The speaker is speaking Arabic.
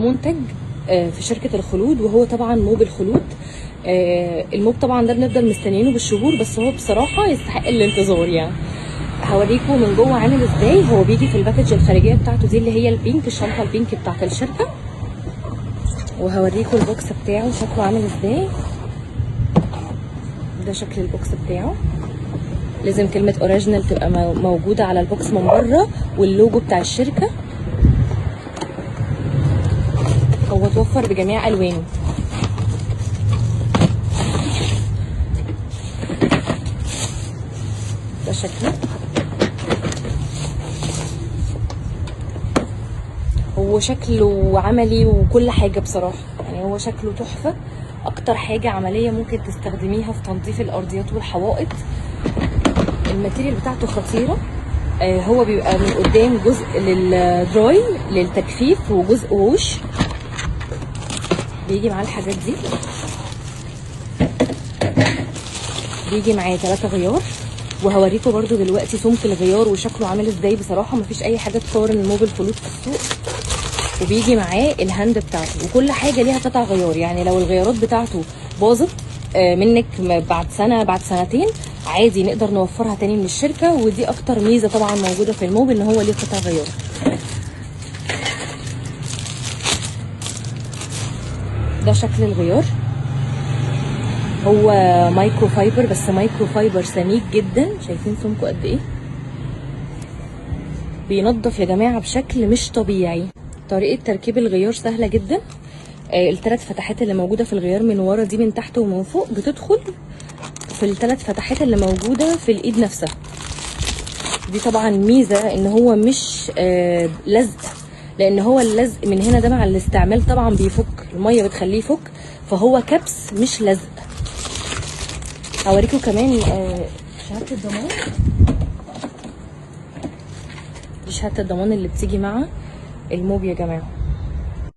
منتج في شركه الخلود، وهو طبعا موب الخلود. الموب طبعا ده بنفضل مستنيينه بالشهور، بس هو بصراحه يستحق الانتظار يعني. هوريكم من جوه عامل ازاي. هو بيجي في الباكج الخارجيه بتاعته دي اللي هي البينك، الشنطه البينك بتاعت الشركه. وهوريكم البوكس بتاعه شكله عامل ازاي. ده شكل البوكس بتاعه. لازم كلمه اوريجينال تبقى موجوده على البوكس من بره، واللوجو بتاع الشركه. هو توفر بجميع الوانه. ده شكله. هو شكله عملي وكل حاجه بصراحه، يعني هو شكله تحفه. اكتر حاجه عمليه ممكن تستخدميها في تنظيف الارضيات والحوائط. الماتيريال بتاعته خطيره. هو بيبقى من قدام جزء للدراي للتجفيف، وجزء ووش. بيجي معاه الحاجات دي. بيجي معاه 3 غيار، وهوريكم برضو دلوقتي سمك الغيار وشكله عامل ازاي. بصراحه مفيش اي حاجه تقارن الموب الخلود في السوق. وبيجي معاه الهاند بتاعته، وكل حاجه ليها قطع غيار. يعني لو الغيارات بتاعته باظت منك بعد سنه بعد سنتين، عادي نقدر نوفرها تاني من الشركه. ودي اكتر ميزه طبعا موجوده في الموب، ان هو ليه قطع غيار. ده شكل الغيار. هو مايكرو فايبر، بس مايكرو فايبر سميك جدا. شايفين سمكه قد ايه؟ بينضف يا جماعه بشكل مش طبيعي. طريقه تركيب الغيار سهله جدا. ال3 فتحات اللي موجوده في الغيار من ورا دي، من تحت ومن فوق، بتدخل في ال3 فتحات اللي موجوده في الايد نفسها. دي طبعا ميزه ان هو مش لزق، لان هو اللزق من هنا ده مع الاستعمال طبعا بيفك، الميه بتخليه يفك، فهو كبس مش لزق. هوريكم كمان شهاده الضمان. دي شهاده الضمان اللي بتيجي مع الموب يا جماعه.